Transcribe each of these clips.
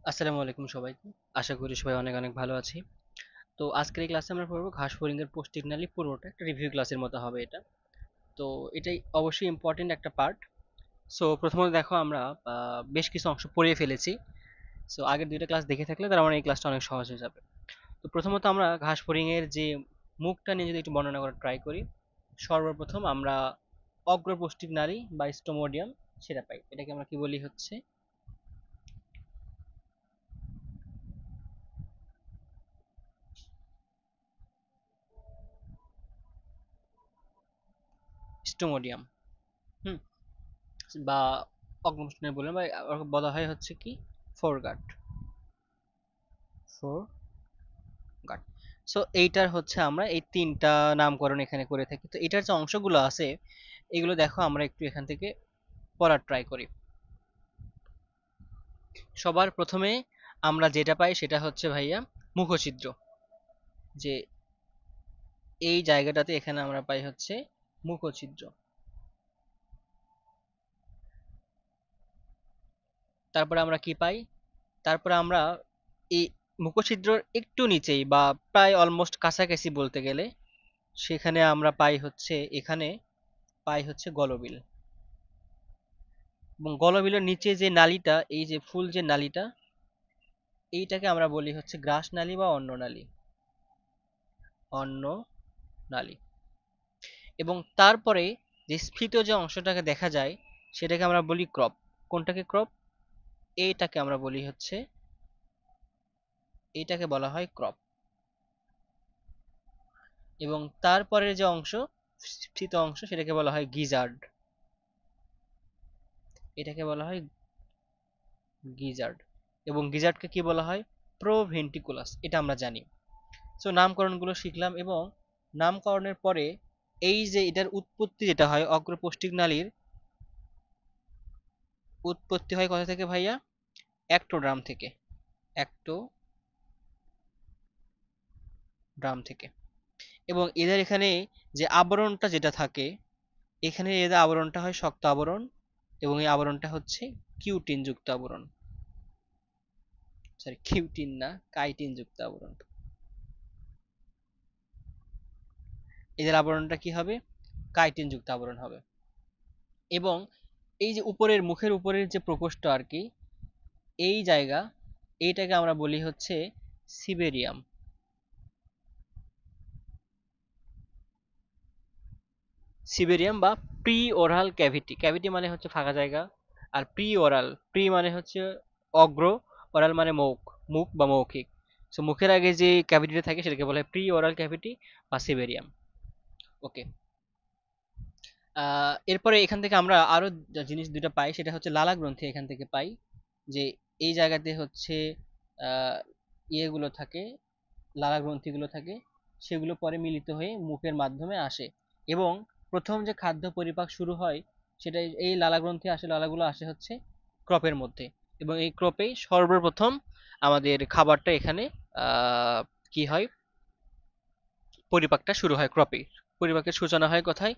আসসালামু আলাইকুম সবাইকে। আশা করি সবাই অনেক অনেক ভালো আছি। তো আজকের এই ক্লাসে আমরা পড়বো ঘাস ফড়িংয়ের পোস্টিগনালি পুরোটা একটা রিভিউ ক্লাসের মতো হবে এটা। তো এটাই অবশ্যই ইম্পর্টেন্ট একটা পার্ট। সো প্রথমত দেখো আমরা বেশ কিছু অংশ পড়িয়ে ফেলেছি। সো আগের দুইটা ক্লাস দেখে থাকলে তার মানে এই ক্লাসটা অনেক সহজ হয়ে যাবে। তো প্রথমত আমরা ঘাস ফড়িংয়ের যে মুখটা নিয়ে যদি একটু বর্ণনা করার ট্রাই করি, সর্বপ্রথম আমরা অগ্র পোস্টিগনালি বা স্টোমোডিয়াম সেটা পাই। এটাকে আমরা কি বলি হচ্ছে স্টোমোডিয়াম। হুম। বা অগ্রপশ্চিমে বললেন বা বলা হয় হচ্ছে কি ফোরগাট। ফোরগাট। সো এইটার হচ্ছে আমরা এই তিনটা নামকরণ এখানে করে থাকি। তো এটার যে অংশগুলো আছে এগুলো দেখো আমরা একটু এখান থেকে পড়ার ট্রাই করি। সবার প্রথমে আমরা যেটা পাই সেটা হচ্ছে ভাইয়া মুখছিদ্র। যে এই জায়গাটাতে এখানে আমরা পাই হচ্ছে মুখছিদ্র। তারপরে আমরা কি পাই? তারপরে আমরা এই মুখছিদ্রর একটু নিচেই বা প্রায় অলমোস্ট কাছাকাছি বলতে গেলে সেখানে আমরা পাই হচ্ছে গলবিল। এবং গলবিলের নিচে যে নালীটা, এই যে ফুল যে নালীটা, এইটাকে আমরা বলি হচ্ছে গ্রাস নালী বা অন্ন নালী। অন্ন নালী। এবং তারপরে যে স্ফীত যে অংশটাকে দেখা যায় সেটাকে আমরা বলি ক্রপ। কোনটাকে ক্রপ? এইটাকে আমরা বলি হচ্ছে, এইটাকে বলা হয় ক্রপ। এবং তারপরের যে অংশ, স্ফীত অংশ, সেটাকে বলা হয় গিজার্ড। এটাকে বলা হয় গিজার্ড। এবং গিজার্ডকে কি বলা হয়? প্রোভেন্ট্রিকুলাস। এটা আমরা জানি। সো নামকরণগুলো শিখলাম এবং নামকরণের পরে এই যে এটার উৎপত্তি যেটা হয় অগ্রপৌষ্টিক নালীর উৎপত্তি হয় কোথা থেকে ভাইয়া? অ্যাক্টোড্রাম থেকে। অ্যাক্টোড্রাম থেকে। এবং এদের এখানে যে আবরণটা যেটা থাকে, এখানে এদের আবরণটা হয় শক্ত আবরণ এবং এই আবরণটা হচ্ছে কিউটিন যুক্ত আবরণ। সরি, কিউটিন না, কাইটিন যুক্ত আবরণ। এদের আবরণটা কি হবে? কাইটিন যুক্ত আবরণ হবে। এবং এই যে উপরের মুখের উপরের যে প্রকোষ্ঠ আর কি, এই জায়গা, এইটাকে আমরা বলি হচ্ছে সিবেরিয়াম। সিবেরিয়াম বা প্রি ওরাল ক্যাভিটি। ক্যাভিটি মানে হচ্ছে ফাঁকা জায়গা, আর প্রি ওরাল, প্রি মানে হচ্ছে অগ্র, ওরাল মানে মুখ, মুখ বা মৌখিক। সো মুখের আগে যে ক্যাভিটিটা থাকে সেটাকে বলা হয় প্রি ওরাল ক্যাভিটি বা সিবেরিয়াম। ওকে। এরপরে এখান থেকে আমরা আরো জিনিস দুটো পাই, সেটা হচ্ছে লালা গ্রন্থি এখান থেকে পাই। যে এই জায়গাতে হচ্ছে আহ ইয়েগুলো থাকে, লালা গ্রন্থিগুলো থাকে, সেগুলো পরে মিলিত হয়ে মুখের মাধ্যমে আসে। এবং প্রথম যে খাদ্য পরিপাক শুরু হয় সেটা এই লালা গ্রন্থি আসে, লালাগুলো আসে হচ্ছে ক্রপের মধ্যে। এবং এই ক্রপেই সর্বপ্রথম আমাদের খাবারটা এখানে আহ কি হয়, পরিপাকটা শুরু হয় ক্রপে। পরিপাকের সূচনা হয় কোথায়?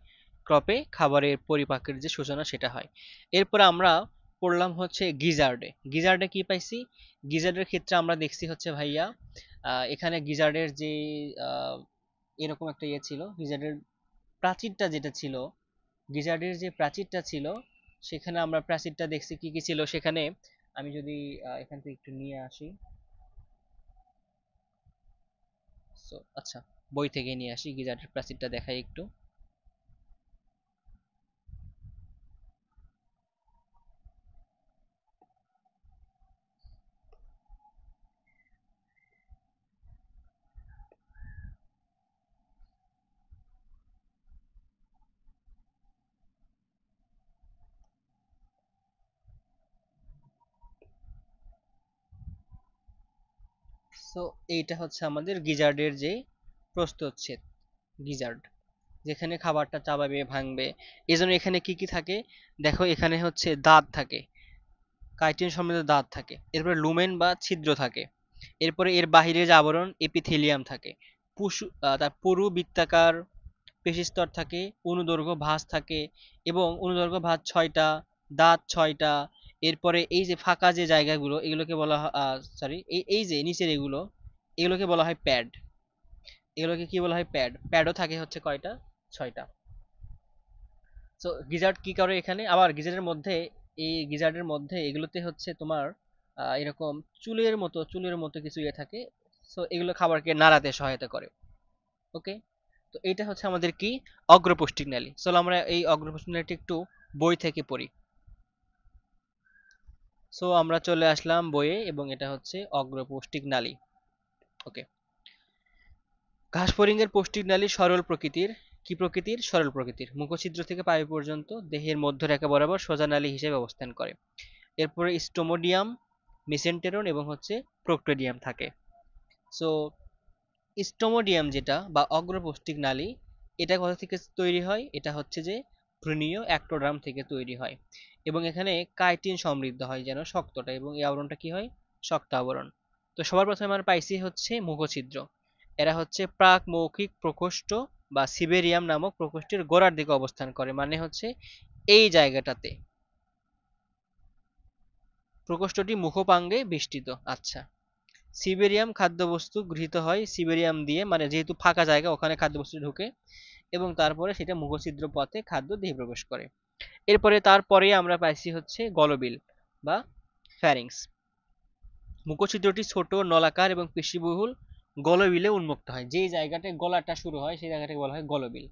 ক্রপে খাবারের পরিপাকের যে সূচনা সেটা হয়। এরপরে আমরা পড়লাম হচ্ছে গিজার্ডে। গিজার্ডে কি পাইছি? গিজার্ডের ক্ষেত্রে আমরা দেখছি হচ্ছে ভাইয়া এখানে গিজার্ডের যে আহ, এরকম একটা ইয়ে ছিল, গিজার্ডের প্রাচীরটা যেটা ছিল, গিজার্ডের যে প্রাচীরটা ছিল, সেখানে আমরা প্রাচীরটা দেখছি কি কি ছিল সেখানে। আমি যদি এখান থেকে একটু নিয়ে আসি। আচ্ছা, বই থেকে নিয়ে আসি, গিজার্ডের প্রাচীরটা দেখাই একটু। সো এইটা হচ্ছে আমাদের গিজার্ডের যে প্রস্থচ্ছেদ, গিজার্ড, যেখানে খাবারটা চাবাবে ভাঙবে। এজন্য এখানে কি কি থাকে? দেখো এখানে হচ্ছে দাঁত থাকে, কাইটিন সমৃদ্ধ দাঁত থাকে। এরপরে লুমেন বা ছিদ্র থাকে। এরপরে এর বাহিরে যে আবরণ এপিথেলিয়াম থাকে। তার পুরু বৃত্তাকার পেশিস্তর থাকে, অনুদৈর্ঘ্য ভাঁজ থাকে। এবং অনুদৈর্ঘ্য ভাঁজ 6টা, দাঁত 6টা। এরপরে এই যে ফাঁকা যে জায়গাগুলো এগুলোকে বলা হয়, সরি, এই যে নিচের এগুলোকে বলা হয় প্যাড। এগুলোকে কি বলা হয়? প্যাড। প্যাডও থাকে হচ্ছে কয়টা? 6টা। সো গিজার্ড কি করে এখানে? আবার গিজার্ডের মধ্যে, এই গিজার্ডের মধ্যে এগুলোতে হচ্ছে তোমার এরকম চুলের মতো কিছু ইয়ে থাকে। সো এগুলো খাবারকে নাড়াতে সহায়তা করে। ওকে, তো এটা হচ্ছে আমাদের কি? অগ্রপৌষ্টিক নালী। চলো আমরা এই অগ্রপৌষ্টিক নালীটা একটু বই থেকে পড়ি। সো আমরা চলে আসলাম বইয়ে, এবং এটা হচ্ছে অগ্রপৌষ্টিক নালী। ওকে, ঘাসফড়িংয়ের পৌষ্টিক নালী সরল প্রকৃতির। কি প্রকৃতির? সরল প্রকৃতির। মুখছিদ্র থেকে পায়ু পর্যন্ত দেহের মধ্যরেখা বরাবর সোজা নালী হিসেবে অবস্থান করে। এরপরে স্টোমোডিয়াম, মেসেন্টেরন এবং হচ্ছে প্রোক্টোডিয়াম থাকে। সো স্টোমোডিয়াম যেটা বা অগ্রপৌষ্টিক নালী, এটা কোথা থেকে তৈরি হয়? এটা হচ্ছে যে ভ্রূণীয় অ্যাক্টোডার্ম থেকে তৈরি হয়, এবং এখানে কাইটিন সমৃদ্ধ হয়, যেন শক্তটা, এবং এই আবরণটা কি হয়? শক্ত আবরণ। তো সবার প্রথমে আমরা পাইছি হচ্ছে মুখছিদ্র। এরা হচ্ছে প্রাক মৌখিক প্রকোষ্ঠ বা সিবেরিয়াম নামক প্রকোষ্ঠের গোড়ার দিকে অবস্থান করে, মানে হচ্ছে এই জায়গাটাতে। প্রকোষ্ঠটি মুখপাঙ্গে বেষ্টিত। আচ্ছা, সিবেরিয়াম খাদ্যবস্তু গৃহীত হয় সিবেরিয়াম দিয়ে, মানে যেহেতু ফাঁকা জায়গা ওখানে খাদ্যবস্তু ঢুকে, এবং তারপরে সেটা মুখছিদ্র পথে খাদ্য দেহে প্রবেশ করে। তারপরে আমরা পাইছি হচ্ছে গলবিল বা ফ্যারিংস। মুখছিদ্রটি ছোট, নলাকার এবং পেশিবহুল গলবিলে উন্মুক্ত হয়। যেই জায়গাটায় গলাটা শুরু হয় সেই জায়গাটাকে বলা হয় গলবিল।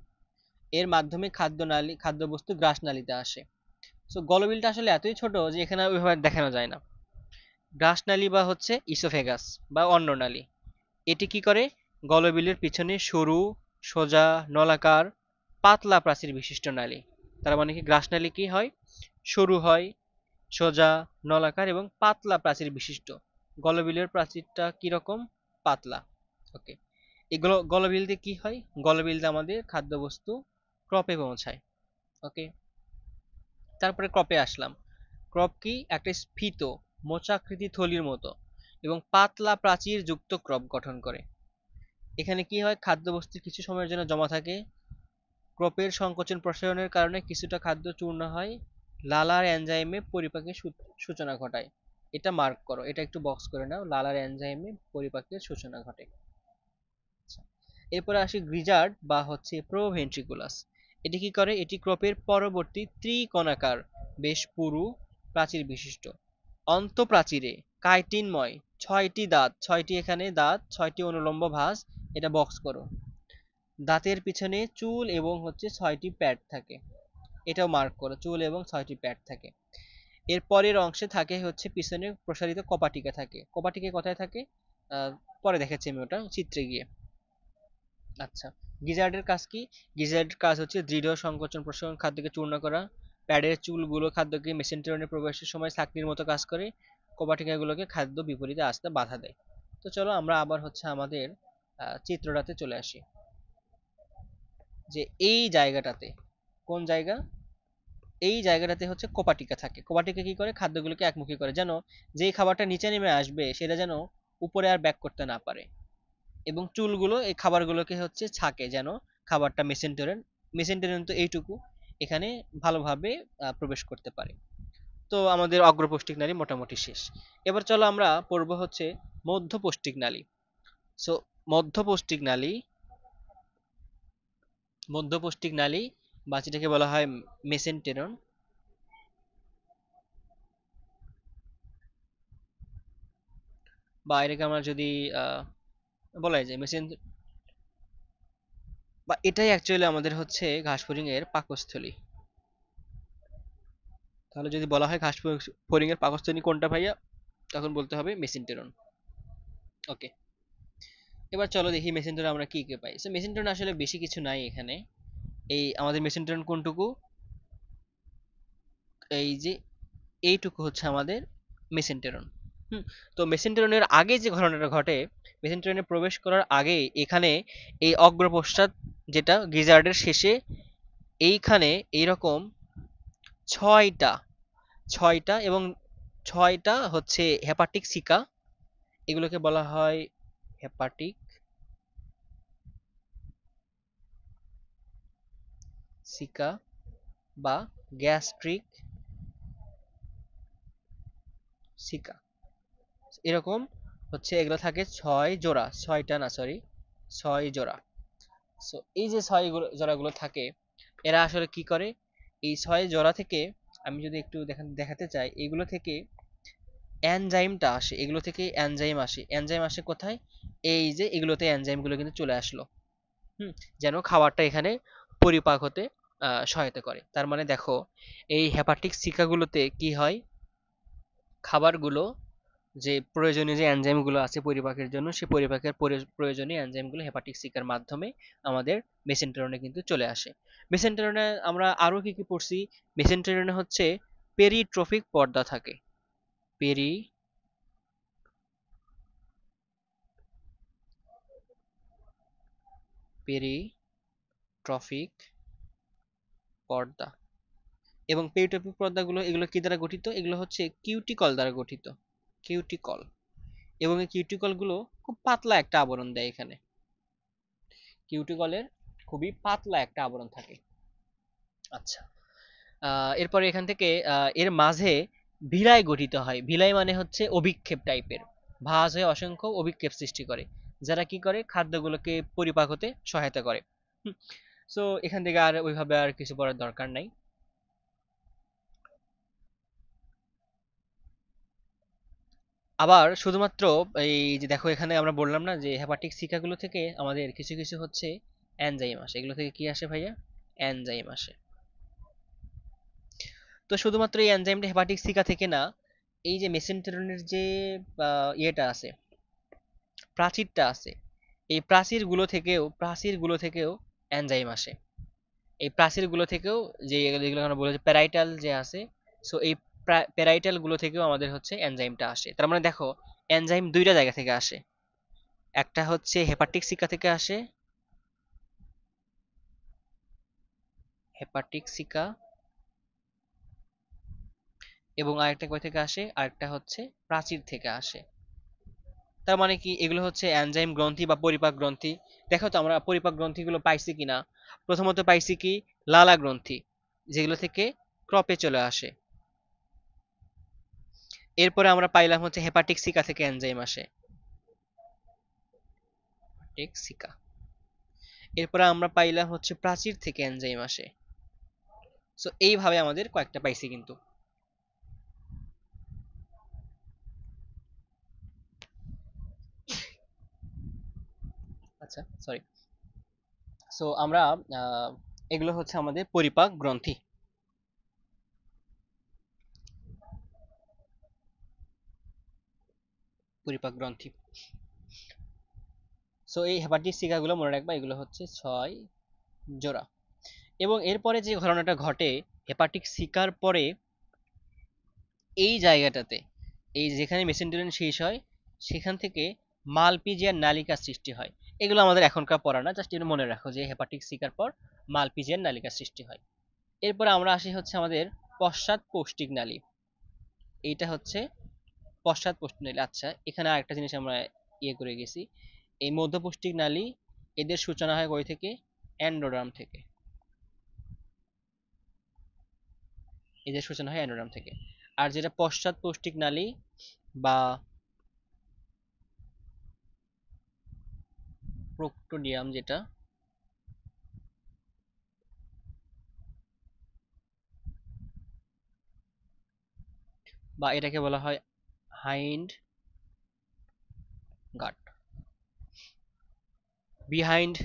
এর মাধ্যমে খাদ্যবস্তু গ্রাসনালীতে আসে। সো গলবিলটা আসলে এতই ছোট যে এখানে ওইভাবে দেখানো যায় না। গ্রাসনালী বা হচ্ছে ইসোফেগাস বা অন্ননালী, এটি কি করে? গলবিলের পিছনে সরু, সোজা, নলাকার, পাতলা প্রাচীর বিশিষ্ট নালী। তার মানে কি গ্রাসনালী কি হয়? সরু হয়, সোজা, নলাকার এবং পাতলা প্রাচীর বিশিষ্ট। গলবিলের প্রাচীরটা কিরকম? পাতলা। ওকে, এগুলো গলবিল দিয়ে কি হয়? গলবিল দিয়ে আমাদের খাদ্যবস্তু ক্রপে পৌঁছায়। ওকে, তারপরে ক্রপে আসলাম। ক্রপ কি? একটা স্ফীত মোচাকৃতি থলির মতো এবং পাতলা প্রাচীর যুক্ত ক্রপ গঠন করে। এখানে কি হয়? খাদ্যবস্তু কিছু সময়ের জন্য জমা থাকে। ক্রপের সংকোচন প্রসারণের কারণে কিছুটা খাদ্য চূর্ণ হয়, লালার এনজাইমে পরিপাকের সূচনা ঘটায়। এটা মার্ক করো, এটা একটু বক্স করে নাও। লালার এনজাইমে পরিপাকের সূচনা ঘটে। আচ্ছা, এরপরে আসি গ্রিজার্ড বা হচ্ছে প্রোভেন্ট্রিকুলাস। এটি কি করে? এটি ক্রপের পরবর্তী ত্রিকণাকার, বেশ পুরু প্রাচীর বিশিষ্ট। অন্তঃপ্রাচীরে কাইটিনময় 6টি দাঁত, 6টি এখানে দাঁত, 6টি অনুলম্ব ভাঁজ, এটা বক্স করো। দাঁতের পিছনে চুল এবং হচ্ছে 6টি প্যাড থাকে, এটাও মার্ক করো, চুল এবং 6টি প্যাড থাকে। এর পরের অংশে থাকে হচ্ছে পিছনে প্রসারিত কপাটিকা থাকে। কপাটিকা কোথায় থাকে? আহ, পরে দেখাচ্ছি আমি ওটা চিত্রে গিয়ে। আচ্ছা, গিজার্ডের কাজ কি? গিজার্ডের কাজ হচ্ছে দৃঢ় সংকোচন প্রসারণ, খাদ্যকে চূর্ণ করা। প্যাডের চুলগুলো খাদ্যকে মেসেন্টেরনে প্রবেশের সময় ছাঁকনির মতো কাজ করে। কপাটিকাগুলোকে খাদ্য বিপরীতে আসতে বাধা দেয়। তো চলো আমরা আবার হচ্ছে আমাদের চিত্রটাতে চলে আসি। যে এই জায়গাটাতে, কোন জায়গা? এই জায়গাটাতে হচ্ছে কোপাটিকা থাকে। কোপাটিকা কি করে? খাদ্যগুলোকে একমুখী করে, যেন যেই খাবারটা নিচে নেমে আসবে সেটা যেন উপরে আর ব্যাক করতে না পারে। এবং চুলগুলো এই খাবারগুলোকে হচ্ছে ছাকে, যেন খাবারটা মেসেন্টেরন তো এইটুকু এখানে ভালোভাবে প্রবেশ করতে পারে। তো আমাদের অগ্রপৌষ্টিক নালী মোটামুটি শেষ। এবার চলো আমরা পড়বো হচ্ছে মধ্যপৌষ্টিক নালী। সো মধ্যপৌষ্টিক নালী, মধ্যপৌষ্টিক নালী বা যেটাকে বলা হয় মেসেন্টেরন, বা এটাকে আমরা যদি বলা যায় মেসেন, বা এটাই অ্যাকচুয়ালি আমাদের হচ্ছে ঘাসফড়িং এর পাকস্থলী। তাহলে যদি বলা হয় ঘাসফড়িং এর পাকস্থলী কোনটা ভাইয়া, তখন বলতে হবে মেসেন্টেরন। ওকে, এবার চলো দেখি মেসেন্টেরন আমরা কি কি পাই। মেসেন্টেরন আসলে বেশি কিছু নাই এখানে। এই আমাদের মেসেন্টেরন কোনটুকু? এই যে এইটুকু হচ্ছে আমাদের মেসেন্টেরন। হুম, তো মেসেন্টেরনের আগে যে ঘটনাটা ঘটে, মেসেন্টেরনে প্রবেশ করার আগে এখানে এই অগ্রপশ্চাৎ, যেটা গিজার্ডের শেষে এইখানে এইরকম ছয়টা, ছয়টা এবং ছয়টা হচ্ছে হেপাটিক সিকা, এগুলোকে বলা হয় হেপাটিক সিকা বা গ্যাস্ট্রিক সিকা, এরকম হচ্ছে এগুলো থাকে 6 জোড়া, 6টা না সরি, 6 জোড়া। সো এই যে 6 জোড়াগুলো থাকে, এরা আসলে কি করে, এই 6 জোড়া থেকে আমি যদি একটু দেখাতে চাই, এগুলো থেকে এনজাইমটা আসে, এগুলো থেকে এনজাইম আসে। এনজাইম আসে কোথায়, এই যে এগুলোতে এনজাইমগুলো কিন্তু চলে আসলো, হুম, যেন খাবারটা এখানে পরিপাক হতে সহায়তা করে। তার মানে দেখো, এই হেপাটিক সিকাগুলোতে কি হয়, খাবারগুলো যে প্রয়োজনীয় যে এনজাইমগুলো আছে পরিপাকের জন্য, সেই পরিপাকের প্রয়োজনীয় এনজাইমগুলো হেপাটিক সিকার মাধ্যমে আমাদের মেসেন্টেরনে কিন্তু চলে আসে। মেসেন্টেরনে আমরা আরো কি কি পড়ছি, মেসেন্টেরনে হচ্ছে পেরিট্রফিক পর্দা থাকে, পেরিট্রফিক পর্দা। এবং পেরিট্রফিক পর্দাগুলো এগুলো কি দ্বারা গঠিত, এগুলো হচ্ছে কিউটিকল দ্বারা গঠিত, কিউটিকল। এবং এই কিউটিকল গুলো খুব পাতলা একটা আবরণ দেয় এখানে, কিউটিকলের খুবই পাতলা একটা আবরণ থাকে। আচ্ছা, এরপরে এখান থেকে এর মাঝে ভিলাই গঠিত হয়। ভিলাই মানে হচ্ছে অভিক্ষেপ টাইপের, ভাঁজ হয়ে অসংখ্য অভিক্ষেপ সৃষ্টি করে, যারা কি করে খাদ্যগুলোকে পরিপাক হতে সহায়তা করে। সো এখান থেকে আর ওইভাবে আর কিছু পড়ার দরকার নাই। আবার শুধুমাত্র এই যে দেখো, এখানে আমরা বললাম না যে হেপাটিক সিকাগুলো থেকে আমাদের কিছু কিছু হচ্ছে এনজাইম আসে, এগুলো থেকে কি আসে ভাইয়া, এনজাইম আসে। তো শুধুমাত্র এই এনজাইমটা হেপাটিক সিকা থেকে না, এই যে মেসেন্টেরনের যে ইয়েটা আছে, প্রাচীরটা আছে, এই প্রাচীরগুলো থেকেও এনজাইম আসে। এই প্রাচীরগুলো থেকেও, যে যেগুলো আমরা বলে যে প্যারাইটাল যে আছে, সো এই প্যারাইটাল গুলো থেকেও আমাদের হচ্ছে এনজাইমটা আসে। তার মানে দেখো, এনজাইম দুইটা জায়গা থেকে আসে, একটা হচ্ছে হেপাটিক সিকা থেকে আসে, হেপাটিক সিকা, এবং আরেকটা কই থেকে আসে, আরেকটা হচ্ছে প্রাচীর থেকে আসে। তার মানে কি, এগুলো হচ্ছে এনজাইম গ্রন্থি বা পরিপাক গ্রন্থি। দেখো তো আমরা পরিপাক গ্রন্থিগুলো পাইছি কিনা। প্রথমত পাইছি কি, লালা গ্রন্থি, যেগুলো থেকে ক্রপে চলে আসে। এরপরে আমরা পাইলাম হচ্ছে হেপাটিক সিকা থেকে এনজাইম আসে, হেপাটিক সিকা। এরপরে আমরা পাইলাম হচ্ছে প্রাচীর থেকে এনজাইম আসে। সো এইভাবে আমাদের কয়েকটা পাইছি কিন্তু। আচ্ছা, সরি। সো আমরা এগুলো হচ্ছে আমাদের পরিপাক গ্রন্থি। পরিপাক গ্রন্থি। সো এই হেপাটিক সিকাগুলো মনে রাখবা, এগুলো হচ্ছে 6 জোড়া। এবং এরপরে যে ঘটনাটা ঘটে, হেপাটিক সিকার পরে এই জায়গাটাতে, এই যেখানে মেসেন্টেরিয়ান শেষ হয়, সেখান থেকে মালপিজিয়ান নালিকা সৃষ্টি হয়। এগুলো আমাদের এখনকার পড়া না, জাস্ট এটা মনে রাখো যে হেপাটিক সিকার পর মালপিজিয়ান নালিকা সৃষ্টি হয়। এরপর আমরা আসি হচ্ছে আমাদের পশ্চাৎ পৌষ্টিক নালী। এইটা হচ্ছে পশ্চাৎ পৌষ্টিক নালী। আচ্ছা, এখানে আরেকটা জিনিস আমরা ইয়ে করে গেছি, এই মধ্যপৌষ্টিক নালী, এদের সূচনা হয় কই থেকে, অ্যান্ডোডার্ম থেকে। এদের সূচনা হয় অ্যান্ডোডার্ম থেকে। আর যেটা পশ্চাৎ পৌষ্টিক নালী বা প্রোক্টোডিয়াম, যেটা বা এটাকে বলা হয় হাইন্ড গাট, বিহাইন্ড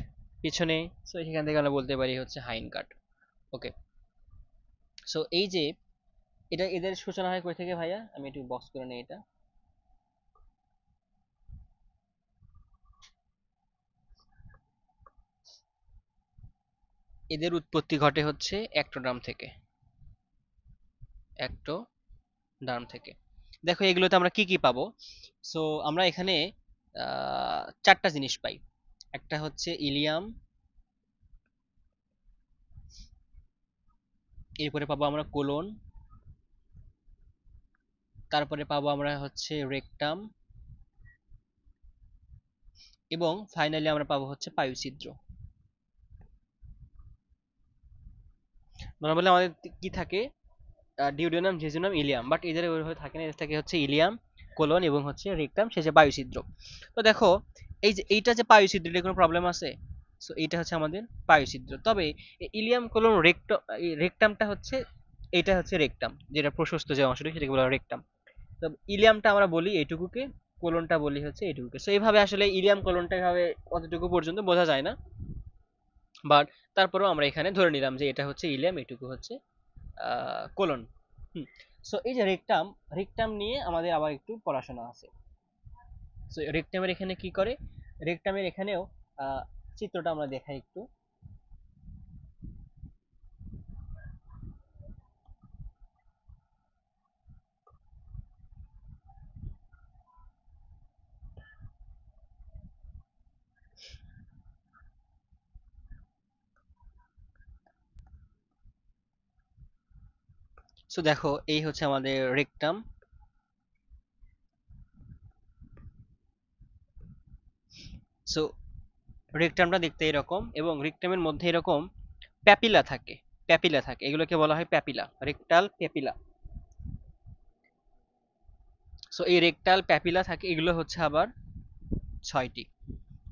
পিছনে। সো এখান থেকে আমরা বলতে পারি হচ্ছে হাইন্ড গাট। ওকে, সো এই যে এটা, এদের সূচনা হয় কই থেকে ভাইয়া, আমি একটু বক্স করে নেই এটা। এদের উৎপত্তি ঘটে হচ্ছে অ্যাক্টোডার্ম থেকে, অ্যাক্টোডার্ম থেকে। দেখো এগুলোতে আমরা কি কি পাবো। সো আমরা এখানে 4টা জিনিস পাই। একটা হচ্ছে ইলিয়াম, এরপরে পাবো আমরা কোলন, তারপরে পাবো আমরা হচ্ছে রেকটাম, এবং ফাইনালি আমরা পাবো হচ্ছে পায়ুছিদ্র। নরমালি আমাদের কি থাকে, ডিউডেনাম, জেজুনাম, ইলিয়াম, বাট এদের ওইভাবে থাকে না, এদের থাকে হচ্ছে ইলিয়াম, কোলন এবং হচ্ছে রেকটাম, শেষে বায়ুছিদ্র। তো দেখো এই যে এইটা যে বায়ুছিদ্র, এটা কোনো প্রবলেম আছে? সো এইটা হচ্ছে আমাদের বায়ুছিদ্র। তবে ইলিয়াম, কোলন, রেকটাম, রেকটামটা হচ্ছে, এটা হচ্ছে রেকটাম, যেটা প্রশস্ত যে অংশটা সেটাকে বলা হয় রেকটাম। তো ইলিয়ামটা আমরা বলি এইটুকুকে, কোলনটা বলি হচ্ছে এইটুকুকে। সো এইভাবে আসলে ইলিয়াম কোলনটা এভাবে অতটুকু পর্যন্ত বোঝা যায় না, বাট তারপরেও আমরা এখানে ধরে নিলাম যে এটা হচ্ছে ইলিয়াম, এইটুকু হচ্ছে কোলন। সো এই যে রেকটাম, রেকটাম নিয়ে আমাদের আবার একটু পড়াশোনা আছে। সো রেকটামের এখানে কি করে, রেকটামের এখানেও চিত্রটা আমরা দেখাই একটু। সো দেখো এই হচ্ছে আমাদের রেকটাম। সো রেকটামটা দেখতে এরকম, এবং রেকটামের মধ্যে এরকম প্যাপিলা থাকে, প্যাপিলা থাকে, এগুলোকে বলা হয় প্যাপিলা, রেকটাল প্যাপিলা। সো এই রেকটাল প্যাপিলা থাকে, এগুলো হচ্ছে আবার 6টি।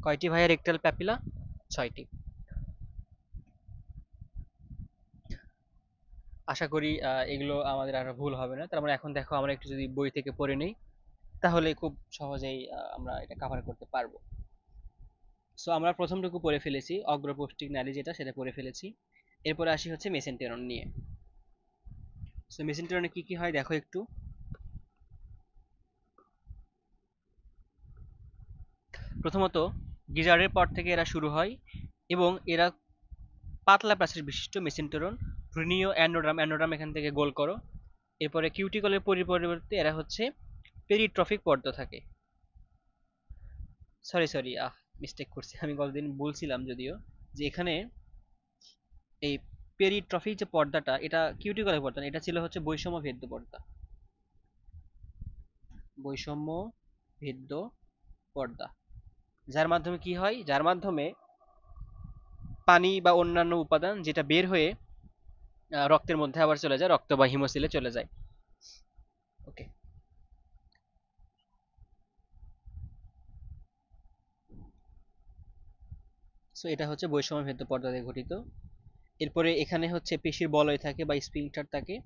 কয়টি ভাইয়া রেকটাল প্যাপিলা? 6টি। আশা করি এগুলো আমাদের আর ভুল হবে না। তার মানে এখন দেখো আমরা একটু যদি বই থেকে পড়ে নেই, তাহলে খুব সহজেই আমরা এটা কভার করতে পারবো। সো আমরা প্রথমটুকু পড়ে ফেলেছি, অগ্রপৌষ্টিক নালী যেটা, সেটা পড়ে ফেলেছি। এরপরে আসি হচ্ছে মেসেন্টেরন নিয়ে। সো মেসেন্টেরনে কি কি হয় দেখো একটু। প্রথমত গিজারের পর থেকে এরা শুরু হয়, এবং এরা পাতলা প্রাচীর বিশিষ্ট মেসেন্টেরন। ভ্রূণীয় অ্যান্ডোড্রাম, অ্যান্ডোড্রাম এখান থেকে গোল করো। এরপরে কিউটিকলের পরিবর্তে এরা হচ্ছে পেরিট্রফিক পর্দা থাকে। সরি সরি, মিস্টেক করছি আমি, গতদিন বলছিলাম যদিও যে এখানে এই পেরিট্রফিক যে পর্দাটা, এটা কিউটিকলের পর্দা না, এটা ছিল হচ্ছে বৈষম্য ভেদ্য পর্দা, বৈষম্য ভেদ্য পর্দা। যার মাধ্যমে কি হয়, যার মাধ্যমে পানি বা অন্যান্য উপাদান যেটা বের হয়ে রক্তের মধ্যে আবার চলে যায়, রক্ত বা হিমোসিলে চলে যায়। ওকে। সো এটা হচ্ছে বৈষম্য ভেদ্য পর্দা দিয়ে গঠিত। এরপরে এখানে হচ্ছে পেশির বলয় থাকে বা স্ফিংক্টার থাকে,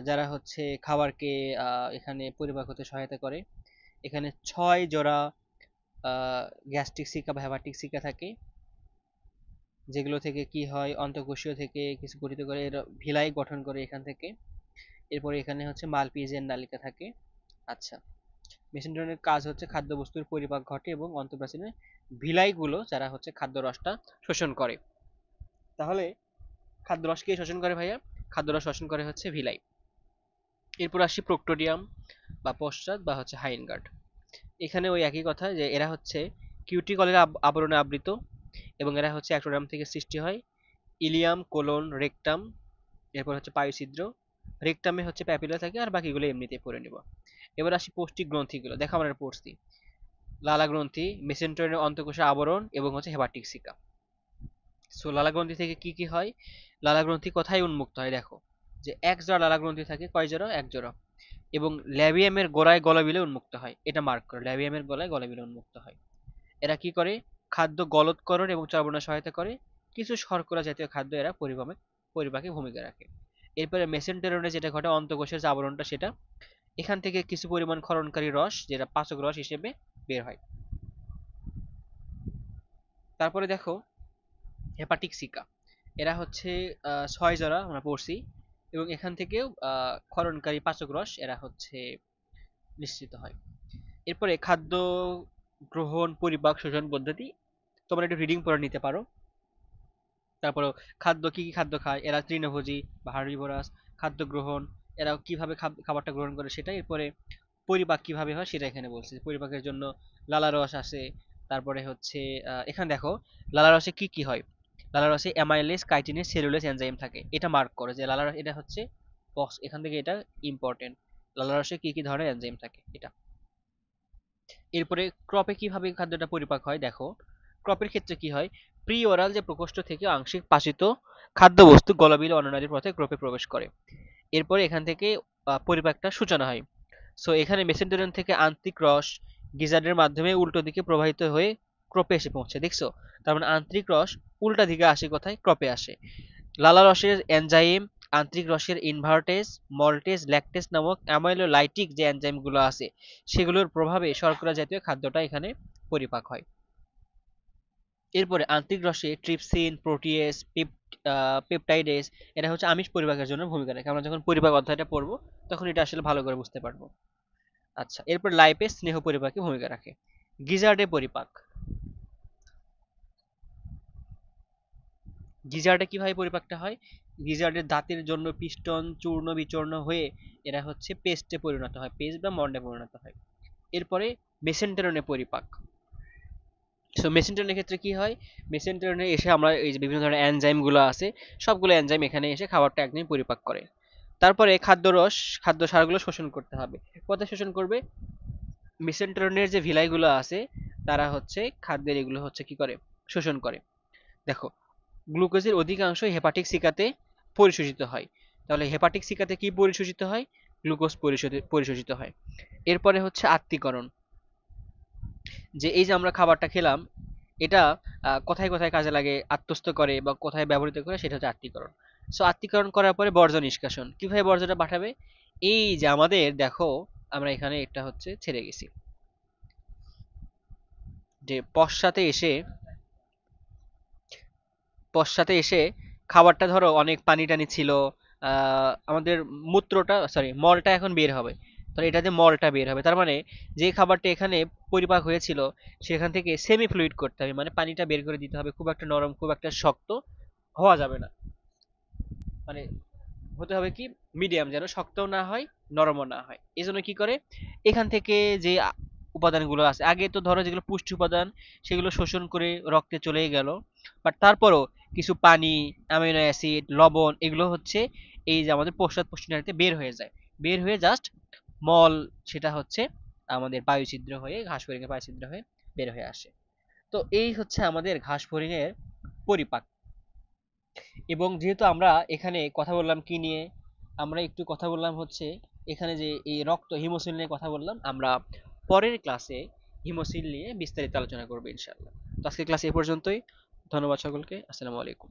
যারা হচ্ছে খাবারকে এখানে পরিপাক হতে সহায়তা করে। এখানে 6 জোড়া গ্যাস্ট্রিক সিকা বা হেপাটিক সিকা থাকে, যেগুলো থেকে কি হয়, অন্তঃকোষীয় থেকে কিছু গঠিত করে, এরা ভিলাই গঠন করে এখান থেকে। এরপরে এখানে হচ্ছে মালপিজিয়ান নালিকা থাকে। আচ্ছা, মেসেঞ্জারের কাজ হচ্ছে খাদ্যবস্তুর পরিপাক ঘটে এবং অন্তঃপ্রাচীরে ভিলাইগুলো যারা হচ্ছে খাদ্যরসটা শোষণ করে। তাহলে খাদ্যরস কে শোষণ করে ভাইয়া? খাদ্যরস শোষণ করে হচ্ছে ভিলাই। এরপর আসি প্রোক্টোডিয়াম বা পশ্চাৎ বা হচ্ছে হাইনগার্ড। এখানে ওই একই কথা, যে এরা হচ্ছে কিউটিকলের আবরণে আবৃত, এবং এরা হচ্ছে অ্যাক্টোডার্ম থেকে সৃষ্টি হয়। ইলিয়াম, কোলন, রেকটাম, এরপর হচ্ছে পায়ুছিদ্র। রেকটামে হচ্ছে প্যাপিলা থাকে, আর বাকিগুলো এমনিতেই পড়ে নিব। এবার আসি পৌষ্টিক গ্রন্থিগুলো, দেখো আমরা পড়ছি লালা গ্রন্থি, মেসেন্টেরিয়াল অন্তঃকোষের আবরণ, এবং হচ্ছে হেপাটিক সিকা। সো লালা গ্রন্থি থেকে কি কি হয়, লালা গ্রন্থি কোথায় উন্মুক্ত হয় দেখো, যে এক জোড়া লালা গ্রন্থি থাকে, কয় জোড়া? এক জোড়া। এবং ল্যাবিয়ামের গোড়ায় গলবিলে উন্মুক্ত হয়, এটা মার্ক করো, ল্যাবিয়ামের গলায় গলবিলে উন্মুক্ত হয়। এরা কি করে, খাদ্য গলৎকরণ এবং চর্বণে সহায়তা করে। কিছু শর্করা জাতীয় খাদ্য এরা পরিপাকে ভূমিকা রাখে। এরপরে মেসেন্টেরনে যেটা ঘটে, অন্তঃকোষের যে আবরণটা সেটা, এখান থেকে কিছু পরিমাণ ক্ষরণকারী রস, যেটা পাচক রস হিসেবে বের হয়। তারপরে দেখো হেপাটিক সিকা, এরা হচ্ছে 6 জোড়া আমরা পড়ছি, এবং এখান থেকেও ক্ষরণকারী পাচক রস এরা হচ্ছে নিশ্চিত হয়। এরপরে খাদ্য গ্রহণ, পরিপাক, শোষণ পদ্ধতি তোমরা একটু রিডিং পড়ে নিতে পারো। তারপরে খাদ্য, কি কি খাদ্য খায় এরা, তৃণভোজী বা হার্বিভোরাস। খাদ্য গ্রহণ, এরা কিভাবে খাবারটা গ্রহণ করে সেটা। এরপরে পরিপাক কিভাবে হয় সেটা এখানে বলছে, পরিপাকের জন্য লালারস আসে। তারপরে হচ্ছে এখানে দেখো লালারসে কি কি হয়, লালারসে অ্যামাইলেজ, কাইটিনেজ, সেলুলোজ এনজাইম থাকে, এটা মার্ক করো যে লালারস, এটা হচ্ছে বক্স, এখান থেকে এটা ইম্পর্টেন্ট, লালারসে কি কি ধরনের এনজাইম থাকে এটা। এরপরে ক্রপে কিভাবে খাদ্যটা পরিপাক হয় দেখো, ক্রপের ক্ষেত্রে কি হয়, প্রি ওরাল যে প্রকোষ্ঠ থেকে আংশিক পাচিত খাদ্যবস্তু গলবিল অন্ননালীর পথে ক্রপে প্রবেশ করে। এরপরে এখান থেকে পরিপাকটা সূচনা হয়। সো এখানে মেসেন্টেরিয়াম থেকে আন্ত্রিক রস গিজার্ডের মাধ্যমে উল্টো দিকে প্রবাহিত হয়ে ক্রপে এসে পৌঁছে, দেখছো? তার মানে আন্ত্রিক রস উল্টা দিকে আসে কোথায়? ক্রপে আসে। লালা রসের এনজাইম, আন্ত্রিক রসের ইনভার্টেজ, মল্টেজ, ল্যাকটেজ নামক অ্যামাইলোলাইটিক যে এনজাইমগুলো আছে সেগুলোর প্রভাবে শর্করা জাতীয় খাদ্যটা এখানে পরিপাক হয়। এরপরে আন্ত্রিক রসে ট্রিপসিন, প্রোটিয়েজ, পেপটাইডেজ এটা হচ্ছে আমিষ পরিপাকের জন্য ভূমিকা রাখে। আমরা যখন পরিপাক অধ্যায়টা পড়বো তখন এটা আসলে ভালো করে বুঝতে পারবো। আচ্ছা, এরপর লাইপেজ স্নেহ পরিপাকে ভূমিকা রাখে। গিজার্ডে পরিপাক, গিজার্ডে কিভাবে পরিপাকটা হয়? গিজার্ডের দাঁতের জন্য পিস্টন চূর্ণ বিচূর্ণ হয়ে এরা হচ্ছে পেস্টে পরিণত হয়, পেস্ট বা মন্ডে পরিণত হয়। এরপরে মেসেন্টেরনে পরিপাক। সো মেসেন্টেরনের ক্ষেত্রে কি হয়? মেসেন্টেরনে এসে আমরা এই যে বিভিন্ন ধরনের এনজাইম গুলো আছে সবগুলো এনজাইম এখানে এসে খাবারটা একদমই পরিপাক করে। তারপরে খাদ্যরস, খাদ্য সারগুলো শোষণ করতে হবে। কোথায় শোষণ করবে? মেসেন্টেরনের যে ভিলাইগুলো আছে তারা হচ্ছে খাদ্যের এগুলো হচ্ছে কি করে? শোষণ করে। দেখো, গ্লুকোজের অধিকাংশ হেপাটিক সিকাতে পরিশোষিত হয়। তাহলে হেপাটিক সিকাতে কি পরিশোষিত হয়? গ্লুকোজ পরিশোষিত হয়। এরপরে হচ্ছে আত্তীকরণ, যে এই যে আমরা খাবারটা খেলাম এটা কোথায় কোথায় কাজে লাগে, আত্মস্থ করে বা কোথায় ব্যবহৃত করে, সেটা হচ্ছে আত্তীকরণ। সো আত্তীকরণ করার পরে বর্জ্য নিষ্কাশন, কিভাবে বর্জ্যটা পাঠাবে? এই যে আমাদের দেখো, আমরা এখানে একটা হচ্ছে ছেড়ে গেছি, যে পশ্চাতে এসে খাবারটা ধরো অনেক পানি টানি ছিল, আমাদের মূত্রটা সরি মলটা এখন বের হবে, তাহলে এটাতে মলটা বের হবে, তার মানে যে খাবারটা এখানে পরিপাক হয়েছিল সেখান থেকে সেমি ফ্লুইড করতে হবে, মানে পানিটা বের করে দিতে হবে, খুব একটা নরম খুব একটা শক্ত হওয়া যাবে না, মানে হতে হবে কি মিডিয়াম, যেন শক্তও না হয় নরমও না হয়। এই জন্য কি করে, এখান থেকে যে উপাদানগুলো আছে আগে তো ধরো যেগুলো পুষ্টি উপাদান সেগুলো শোষণ করে রক্তে চলেই গেল, বাট তারপরও কিছু পানি, অ্যামিনো অ্যাসিড, লবণ এগুলো হচ্ছে এই যে আমাদের পুষ্টি নালীতে বের হয়ে যায়, বের হয়ে জাস্ট মল, সেটা হচ্ছে আমাদের বায়ুছিদ্র হয়ে ঘাস ফড়িংয়ের বায়ুছিদ্র হয়ে বের হয়ে আসে। তো এই হচ্ছে আমাদের ঘাস ফড়িংয়ের পরিপাক। এবং যেহেতু আমরা এখানে কথা বললাম কি নিয়ে, আমরা একটু কথা বললাম হচ্ছে এখানে যে এই রক্ত হিমোসিল নিয়ে কথা বললাম, আমরা পরের ক্লাসে হিমোসিল নিয়ে বিস্তারিত আলোচনা করবো ইনশাআল্লাহ। তো আজকের ক্লাস এ পর্যন্তই। ধন্যবাদ সকলকে। আসসালামু আলাইকুম।